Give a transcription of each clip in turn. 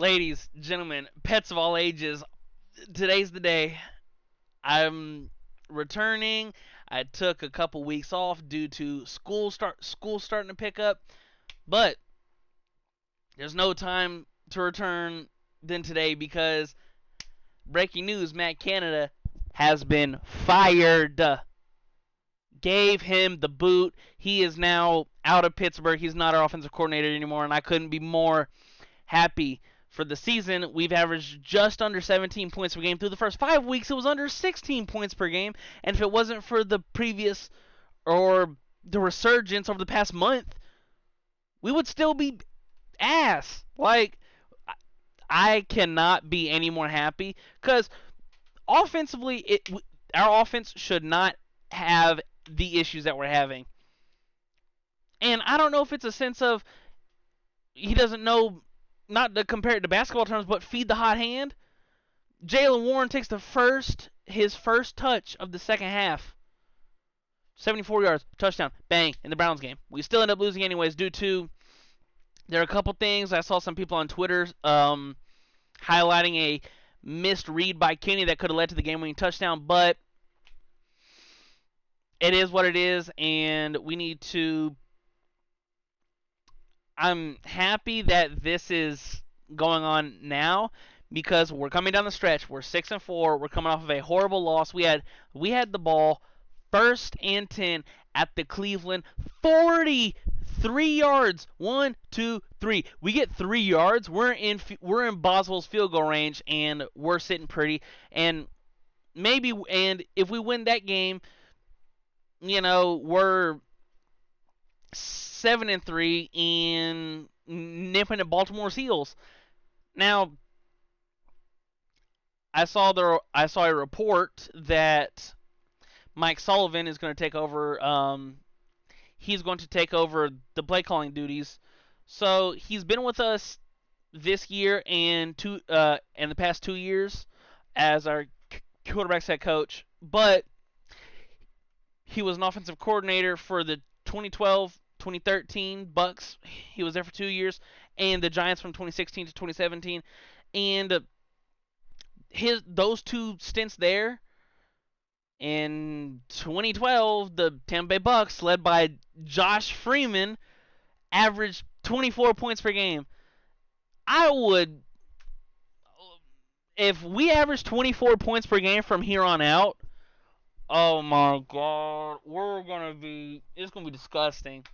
Ladies, gentlemen, pets of all ages, today's the day. I'm returning. I took a couple weeks off due to school starting to pick up, but there's no time to return than today because breaking news, Matt Canada has been fired. Gave him the boot. He is now out of Pittsburgh. He's not our offensive coordinator anymore, and I couldn't be more happy. For the season, we've averaged just under 17 points per game. Through the first 5 weeks, it was under 16 points per game. And if it wasn't for the previous or the resurgence over the past month, we would still be ass. Like, I cannot be any more happy because offensively, our offense should not have the issues that we're having. And I don't know if it's a sense of he doesn't know, not to compare it to basketball terms, but feed the hot hand. Jaylen Warren takes his first touch of the second half. 74 yards, touchdown, bang, in the Browns game. We still end up losing anyways due to, there are a couple things. I saw some people on Twitter highlighting a missed read by Kenny that could have led to the game-winning touchdown, but it is what it is, and we need to. I'm happy that this is going on now because we're coming down the stretch. We're 6-4. We're coming off of a horrible loss. We had the ball 1st and 10 at the Cleveland 43 yards. 1, 2, 3. We get 3 yards. We're in Boswell's field goal range and we're sitting pretty. And if we win that game, we're 7-3 and nipping at Baltimore's heels. Now, I saw a report that Mike Sullivan is going to take over. He's going to take over the play calling duties. So he's been with us this year and the past 2 years as our quarterback's head coach. But he was an offensive coordinator for the 2012-2013 Bucks. He was there for 2 years, and the Giants from 2016 to 2017. And those 2 stints there, in 2012, the Tampa Bay Bucks, led by Josh Freeman, averaged 24 points per game. If we average 24 points per game from here on out, oh my God, it's going to be disgusting.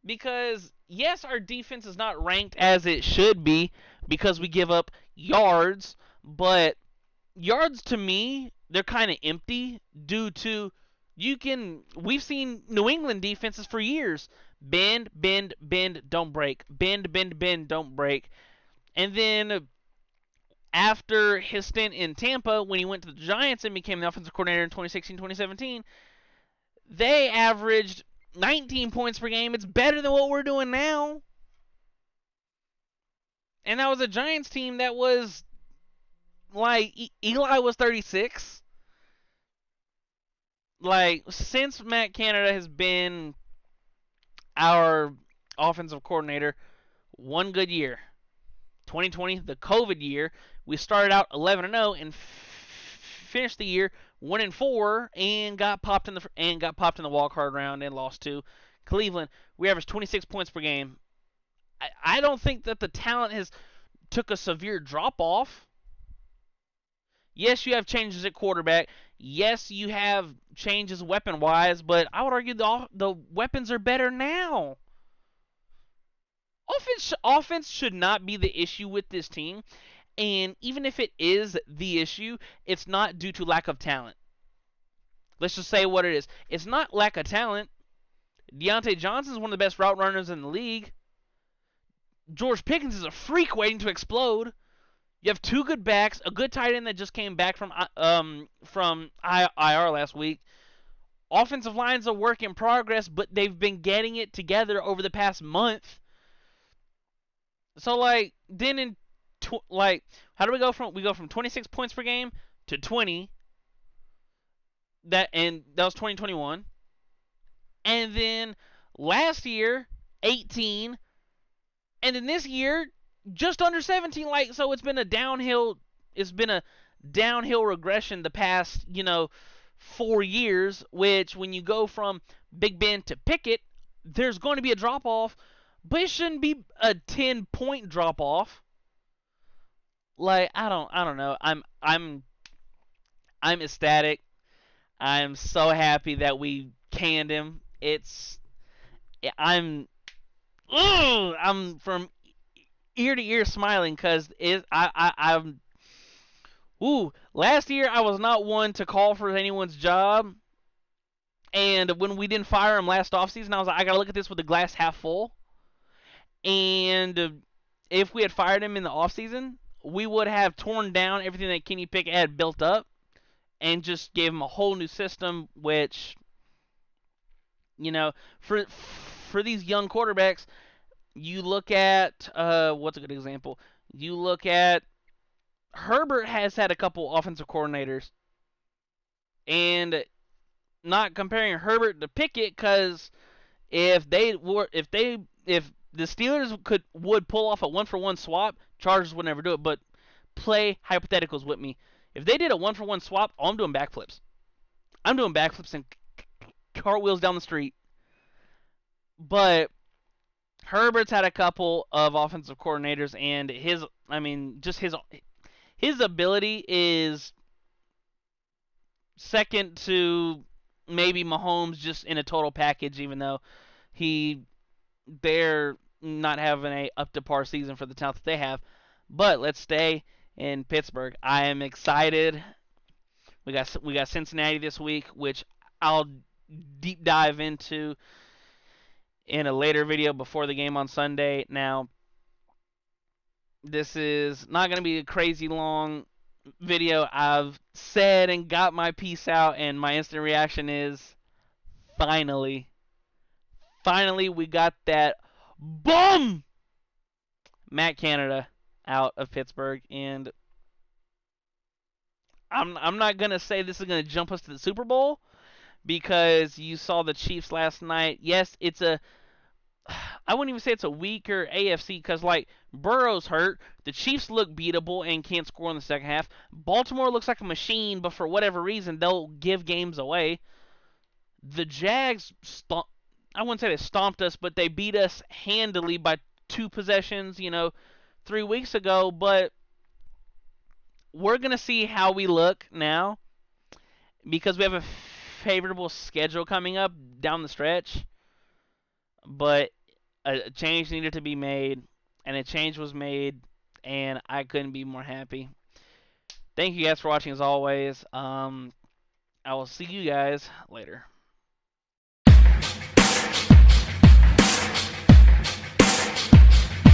Because, yes, our defense is not ranked as it should be because we give up yards, but yards to me, they're kind of empty due to we've seen New England defenses for years. Bend, bend, bend, don't break. Bend, bend, bend, don't break. And then after his stint in Tampa, when he went to the Giants and became the offensive coordinator in 2016-2017, they averaged 19 points per game. It's better than what we're doing now. And that was a Giants team that was like, Eli was 36. Like, since Matt Canada has been our offensive coordinator, one good year. 2020, the COVID year, we started out 11-0 and finished the year 1-4 and got popped in the wild card round and lost to Cleveland. We averaged 26 points per game. I don't think that the talent has took a severe drop off. Yes, you have changes at quarterback. Yes, you have changes weapon wise, but I would argue the weapons are better now. Offense should not be the issue with this team, and even if it is the issue, it's not due to lack of talent. Let's just say what it is. It's not lack of talent. Deontay Johnson is one of the best route runners in the league. George Pickens is a freak waiting to explode. You have 2 good backs, a good tight end that just came back from IR last week. Offensive line's a work in progress, but they've been getting it together over the past month. So, how do we go from? We go from 26 points per game to 20. That was 2021. And then last year, 18. And then this year, just under 17. Like, so it's been a downhill. It's been a downhill regression the past 4 years. Which when you go from Big Ben to Pickett, there's going to be a drop off, but it shouldn't be a 10-point drop off. Like, I don't know. I'm ecstatic. I'm so happy that we canned him. I'm from ear to ear smiling because I'm last year I was not one to call for anyone's job, and when we didn't fire him last offseason, I was like, I gotta look at this with the glass half full. And if we had fired him in the offseason, we would have torn down everything that Kenny Pickett had built up and just gave him a whole new system, which, for these young quarterbacks, you look at what's a good example? You look at Herbert has had a couple offensive coordinators, and not comparing Herbert to Pickett, because if the Steelers would pull off a 1-for-1 swap, Chargers would never do it. But play hypotheticals with me. If they did a 1-for-1 swap, I'm doing backflips. I'm doing backflips and cartwheels down the street. But Herbert's had a couple of offensive coordinators, and his ability is second to maybe Mahomes, just in a total package, even though they're not having a up to par season for the talent that they have. But let's stay in Pittsburgh. I am excited. We got Cincinnati this week, which I'll deep dive into in a later video before the game on Sunday. Now, this is not going to be a crazy long video. I've said and got my piece out, and my instant reaction is finally we got that boom Matt Canada out of Pittsburgh. And I'm not going to say this is going to jump us to the Super Bowl, because you saw the Chiefs last night. Yes, I wouldn't even say it's a weaker AFC, because, like, Burrow's hurt. The Chiefs look beatable and can't score in the second half. Baltimore looks like a machine, but for whatever reason, they'll give games away. The Jags, I wouldn't say they stomped us, but they beat us handily by 2 possessions, 3 weeks ago. But we're going to see how we look now, because we have a favorable schedule coming up down the stretch. But a change needed to be made, and a change was made, and I couldn't be more happy. Thank you guys for watching, as always. I will see you guys later.